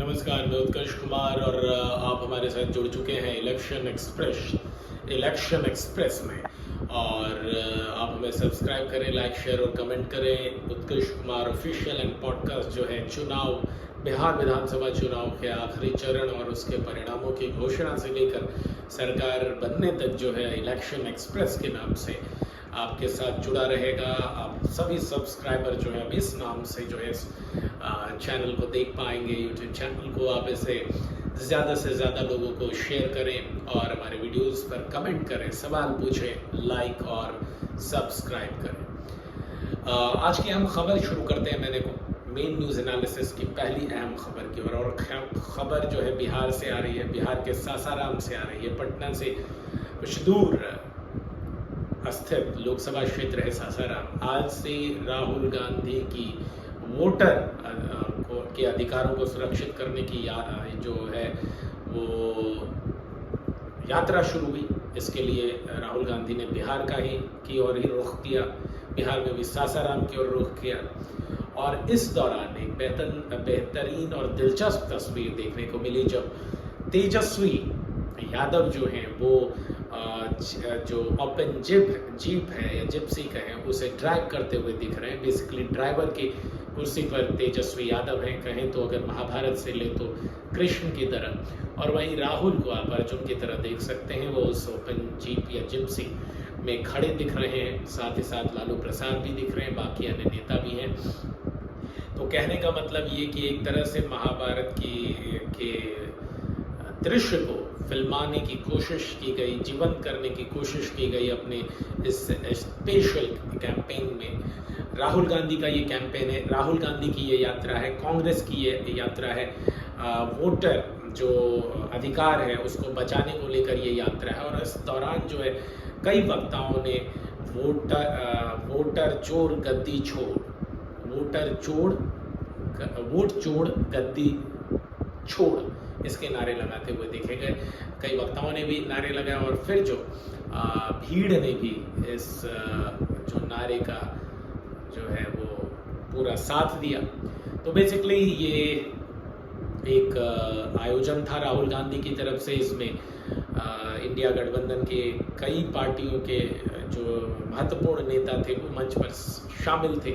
नमस्कार, मैं उत्कर्ष कुमार और आप हमारे साथ जुड़ चुके हैं इलेक्शन एक्सप्रेस में। और आप हमें सब्सक्राइब करें, लाइक, शेयर और कमेंट करें। उत्कर्ष कुमार ऑफिशियल एंड पॉडकास्ट जो है चुनाव, बिहार विधानसभा चुनाव के आखिरी चरण और उसके परिणामों की घोषणा से लेकर सरकार बनने तक जो है इलेक्शन एक्सप्रेस के नाम से आपके साथ जुड़ा रहेगा। आप सभी सब्सक्राइबर जो है अब इस नाम से जो है चैनल को देख पाएंगे। यूट्यूब चैनल को आप इसे ज़्यादा से ज़्यादा लोगों को शेयर करें और हमारे वीडियोस पर कमेंट करें, सवाल पूछें, लाइक और सब्सक्राइब करें। आज की अहम खबर शुरू करते हैं। मैंने मेन न्यूज़ एनालिसिस की पहली अहम खबर की और खबर जो है बिहार से आ रही है, बिहार के सासाराम से आ रही है। पटना से कुछ दूर स्थित लोकसभा क्षेत्र है सासाराम। आज से राहुल गांधी की वोटर के अधिकारों को सुरक्षित करने की जो है वो यात्रा शुरू हुई। इसके लिए राहुल गांधी ने बिहार की ओर ही रुख किया, बिहार में भी सासाराम की ओर रुख किया। और इस दौरान एक बेहतरीन और दिलचस्प तस्वीर देखने को मिली जब तेजस्वी यादव जो हैं वो जो ओपन जीप है या जिप्सी कहें उसे ड्राइव करते हुए दिख रहे हैं। बेसिकली ड्राइवर की कुर्सी पर तेजस्वी यादव हैं, कहें तो अगर महाभारत से ले तो कृष्ण की तरह। और वहीं राहुल को आप अर्जुन की तरह देख सकते हैं, वो उस ओपन जीप या जिप्सी में खड़े दिख रहे हैं। साथ ही साथ लालू प्रसाद भी दिख रहे हैं, बाकी अन्य नेता भी हैं। तो कहने का मतलब ये कि एक तरह से महाभारत के दृश्य को फिल्माने की कोशिश की गई, जीवंत करने की कोशिश की गई अपने इस स्पेशल कैंपेन में। राहुल गांधी का ये कैंपेन है, राहुल गांधी की ये यात्रा है, कांग्रेस की ये यात्रा है। वोटर जो अधिकार है उसको बचाने को लेकर ये यात्रा है। और इस दौरान जो है कई वक्ताओं ने वोटर चोर गद्दी छोड़, वोट चोर गद्दी छोड़, इसके नारे लगाते हुए देखे गए। कई वक्ताओं ने भी नारे लगाए और फिर जो भीड़ ने भी इस जो नारे का जो है वो पूरा साथ दिया। तो बेसिकली ये एक आयोजन था राहुल गांधी की तरफ से। इसमें इंडिया गठबंधन के कई पार्टियों के जो महत्वपूर्ण नेता थे वो मंच पर शामिल थे।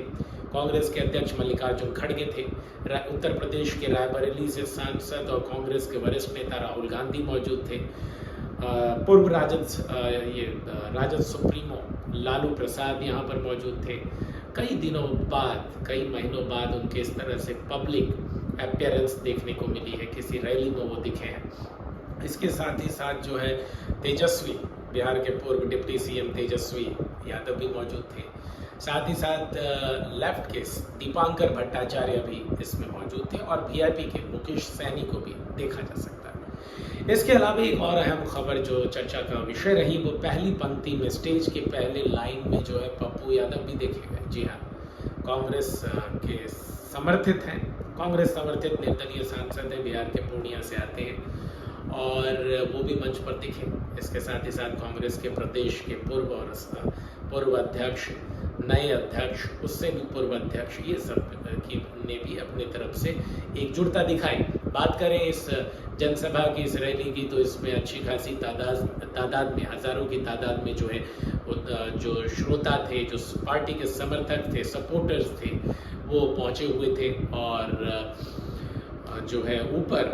कांग्रेस के अध्यक्ष मल्लिकार्जुन खड़गे थे, उत्तर प्रदेश के रायबरेली से सांसद और कांग्रेस के वरिष्ठ नेता राहुल गांधी मौजूद थे। पूर्व राजद सुप्रीमो लालू प्रसाद यहाँ पर मौजूद थे। कई दिनों बाद, कई महीनों बाद उनके इस तरह से पब्लिक अपीयरेंस देखने को मिली है, किसी रैली में वो दिखे हैं। इसके साथ ही साथ जो है तेजस्वी, बिहार के पूर्व डिप्टी सीएम तेजस्वी यादव भी मौजूद थे। साथ ही साथ लेफ्ट के दीपांकर भट्टाचार्य भी इसमें मौजूद थे और वीआईपी के मुकेश सैनी को भी देखा जा सकता है। इसके अलावा एक और अहम खबर जो चर्चा का विषय रही वो पहली पंक्ति में, स्टेज के पहले लाइन में जो है पप्पू यादव भी देखे गए। जी हाँ, कांग्रेस के समर्थित हैं, कांग्रेस समर्थित निर्दलीय सांसद हैं, बिहार के पूर्णिया से आते हैं और वो भी मंच पर दिखे। इसके साथ ही साथ कांग्रेस के प्रदेश के पूर्व अध्यक्ष, नए अध्यक्ष, उससे भी पूर्व अध्यक्ष, ये सब ने भी अपनी तरफ से एकजुटता दिखाई। बात करें इस जनसभा की, इस रैली की, तो इसमें अच्छी खासी तादाद में, हजारों की तादाद में जो है जो श्रोता थे, जो पार्टी के समर्थक थे, सपोर्टर्स थे, वो पहुंचे हुए थे। और जो है ऊपर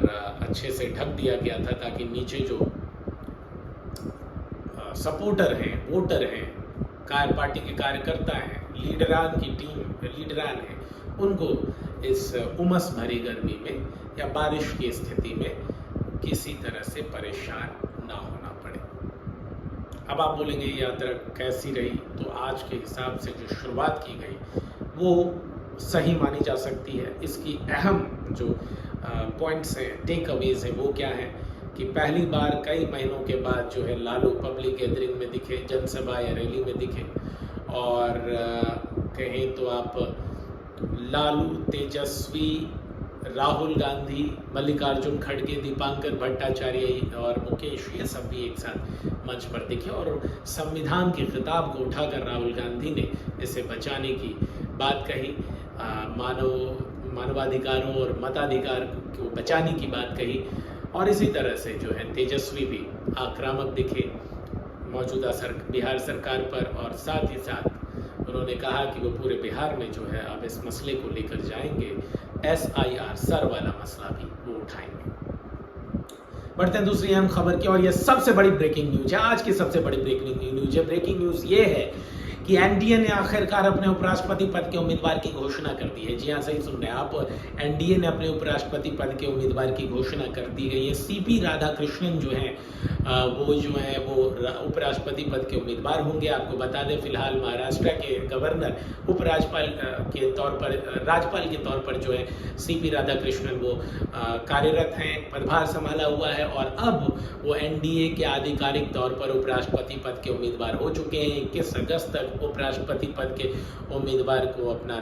अच्छे से ढक दिया गया था ताकि नीचे जो सपोर्टर हैं, वोटर हैं, पार्टी के कार्यकर्ता हैं, लीडरान हैं, उनको इस उमस भरी गर्मी में या बारिश की स्थिति में किसी तरह से परेशान ना होना पड़े। अब आप बोलेंगे ये यात्रा कैसी रही, तो आज के हिसाब से जो शुरुआत की गई वो सही मानी जा सकती है। इसकी अहम जो पॉइंट्स हैं, टेक अवेज हैं, वो क्या है कि पहली बार कई महीनों के बाद जो है लालू पब्लिक गैदरिंग में दिखे, जनसभा या रैली में दिखे। और कहें तो आप लालू, तेजस्वी, राहुल गांधी, मल्लिकार्जुन खड़गे, दीपांकर भट्टाचार्य और मुकेश, ये सब भी एक साथ मंच पर दिखे और संविधान के खिताब को उठाकर राहुल गांधी ने इसे बचाने की बात कही। मानवाधिकारों और मताधिकार को बचाने की बात कही। और इसी तरह से जो है तेजस्वी भी आक्रामक दिखे मौजूदा बिहार सरकार पर, और साथ ही साथ उन्होंने कहा कि वो पूरे बिहार में जो है अब इस मसले को लेकर जाएंगे, SIR सर वाला मसला भी वो उठाएंगे। बढ़ते हैं दूसरी अहम खबर की, और ये सबसे बड़ी ब्रेकिंग न्यूज है, आज की सबसे बड़ी ब्रेकिंग न्यूज है। ब्रेकिंग न्यूज ये है कि एनडीए ने आखिरकार अपने उपराष्ट्रपति पद के उम्मीदवार की घोषणा कर दी है। जी हाँ, सही सुन रहे हैं आप, एनडीए ने अपने उपराष्ट्रपति पद के उम्मीदवार की घोषणा कर दी गई है। CP राधाकृष्णन जो है वो उपराष्ट्रपति पद के उम्मीदवार होंगे। आपको बता दें, फिलहाल महाराष्ट्र के गवर्नर उपराज्यपाल के तौर पर, राज्यपाल के तौर पर जो है CP राधाकृष्णन वो कार्यरत हैं, पदभार संभाला हुआ है, और अब वो एनडीए के आधिकारिक तौर पर उपराष्ट्रपति पद के उम्मीदवार हो चुके हैं। 21 अगस्त तक उपराष्ट्रपति पद के उम्मीदवार को अपना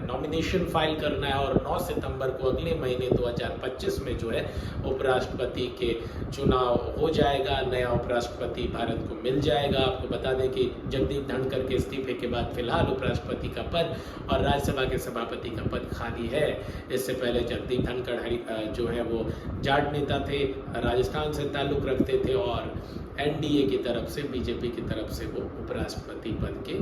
नॉमिनेशन फाइल करना है, और 9 सितंबर को अगले महीने 2025 में जो है उपराष्ट्रपति के चुनाव हो जाएगा, नया उपराष्ट्रपति भारत को मिल जाएगा। आपको बता दें कि जगदीप धनखड़ के इस्तीफे के बाद फिलहाल उपराष्ट्रपति का पद और राज्यसभा के सभापति का पद खाली है। इससे पहले जगदीप धनखड़ जो है वो जाट नेता थे, राजस्थान से ताल्लुक रखते थे, और एनडीए की तरफ से, बीजेपी की तरफ से वो उपराष्ट्रपति पद के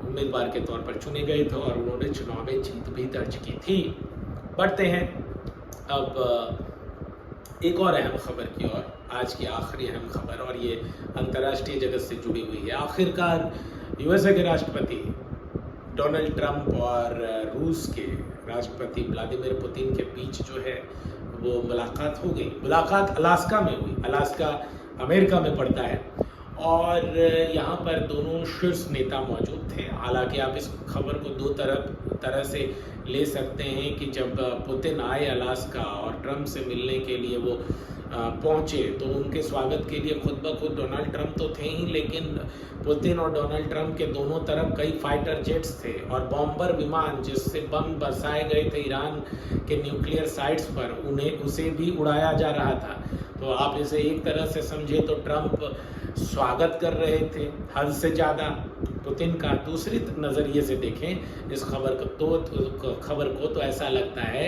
उम्मीदवार के तौर पर चुने गए थे, और उन्होंने चुनाव में जीत भी दर्ज की थी। बढ़ते हैं अब एक और अहम खबर की ओर, आज की आखिरी अहम खबर, और ये अंतर्राष्ट्रीय जगत से जुड़ी हुई है। आखिरकार यूएसए के राष्ट्रपति डोनाल्ड ट्रंप और रूस के राष्ट्रपति व्लादिमीर पुतिन के बीच जो है वो मुलाकात हो गई। मुलाकात अलास्का में हुई। अलास्का अमेरिका में पड़ता है, और यहाँ पर दोनों शीर्ष नेता मौजूद थे। हालांकि आप इस खबर को दो तरह से ले सकते हैं कि जब पुतिन आए अलास्का और ट्रंप से मिलने के लिए वो पहुंचे, तो उनके स्वागत के लिए खुद ब खुद डोनाल्ड ट्रंप तो थे ही, लेकिन पुतिन और डोनाल्ड ट्रंप के दोनों तरफ कई फाइटर जेट्स थे और बॉम्बर विमान जिससे बम बरसाए गए थे ईरान के न्यूक्लियर साइट्स पर, उसे भी उड़ाया जा रहा था। तो आप इसे एक तरह से समझे तो ट्रंप स्वागत कर रहे थे हद से ज़्यादा पुतिन का। दूसरी नज़रिए से देखें इस खबर को तो ऐसा लगता है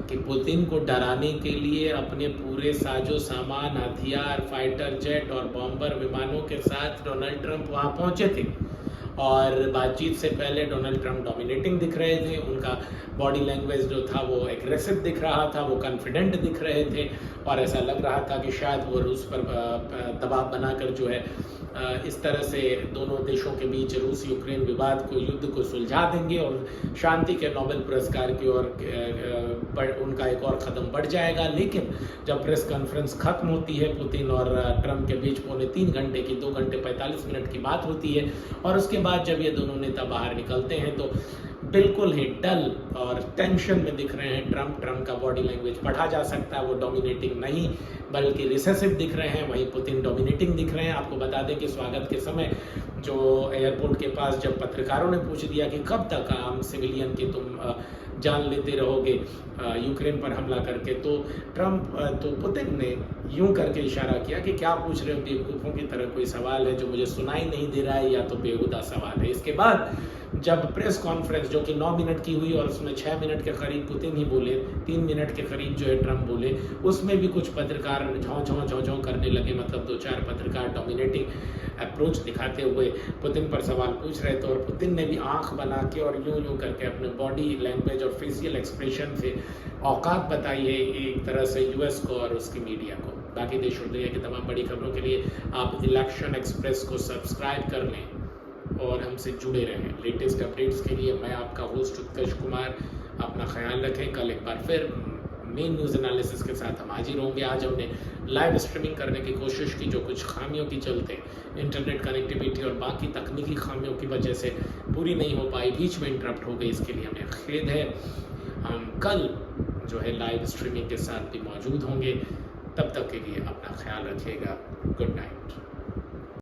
कि पुतिन को डराने के लिए अपने पूरे साजो सामान, हथियार, फाइटर जेट और बॉम्बर विमानों के साथ डोनाल्ड ट्रंप वहाँ पहुँचे थे, और बातचीत से पहले डोनाल्ड ट्रंप डोमिनेटिंग दिख रहे थे। उनका बॉडी लैंग्वेज जो था वो एग्रेसिव दिख रहा था, वो कॉन्फिडेंट दिख रहे थे, और ऐसा लग रहा था कि शायद वो रूस पर दबाव बनाकर जो है इस तरह से दोनों देशों के बीच रूस यूक्रेन विवाद को, युद्ध को सुलझा देंगे और शांति के नोबेल पुरस्कार की ओर उनका एक और कदम बढ़ जाएगा। लेकिन जब प्रेस कॉन्फ्रेंस खत्म होती है पुतिन और ट्रंप के बीच 2.25 घंटे की 2 घंटे 45 मिनट की बात होती है, और उसके बाद जब ये दोनों नेता बाहर निकलते हैं तो बिल्कुल ही डल और टेंशन में दिख रहे हैं ट्रंप का बॉडी लैंग्वेज पढ़ा जा सकता है, वो डोमिनेटिंग नहीं बल्कि रिसेसिव दिख रहे हैं, वहीं पुतिन डोमिनेटिंग दिख रहे हैं। आपको बता दें कि स्वागत के समय जो एयरपोर्ट के पास जब पत्रकारों ने पूछ दिया कि कब तक आम सिविलियन की तुम जान लेते रहोगे यूक्रेन पर हमला करके, तो पुतिन ने यूं करके इशारा किया कि क्या पूछ रहे हो, बेवकूफ़ों की तरह कोई सवाल है जो मुझे सुनाई नहीं दे रहा है या तो बेहुदा सवाल है। इसके बाद जब प्रेस कॉन्फ्रेंस जो कि 9 मिनट की हुई और उसमें 6 मिनट के करीब पुतिन ही बोले, 3 मिनट के करीब जो है ट्रंप बोले, उसमें भी कुछ पत्रकार झों करने लगे, मतलब 2-4 पत्रकार डोमिनेटिंग अप्रोच दिखाते हुए पुतिन पर सवाल पूछ रहे थे, और पुतिन ने भी आंख बना के और यूं करके अपने बॉडी लैंग्वेज और फेशियल एक्सप्रेशन से औकात बताई है एक तरह से यूएस को और उसकी मीडिया को। बाकी देश और दुनिया की तमाम बड़ी खबरों के लिए आप इलेक्शन एक्सप्रेस को सब्सक्राइब कर लें और हमसे जुड़े रहें। लेटेस्ट अपडेट्स के लिए मैं आपका होस्ट उत्कर्ष कुमार, अपना ख्याल रखें। कल एक बार फिर मेन न्यूज़ एनालिसिस के साथ हम हाजिर होंगे। आज हमने लाइव स्ट्रीमिंग करने की कोशिश की जो कुछ खामियों की चलते इंटरनेट कनेक्टिविटी और बाकी तकनीकी खामियों की वजह से पूरी नहीं हो पाई, बीच में इंटरप्ट हो गई, इसके लिए हमें खेद है। हम कल जो है लाइव स्ट्रीमिंग के साथ भी मौजूद होंगे। तब तक के लिए अपना ख्याल रखिएगा। Good night.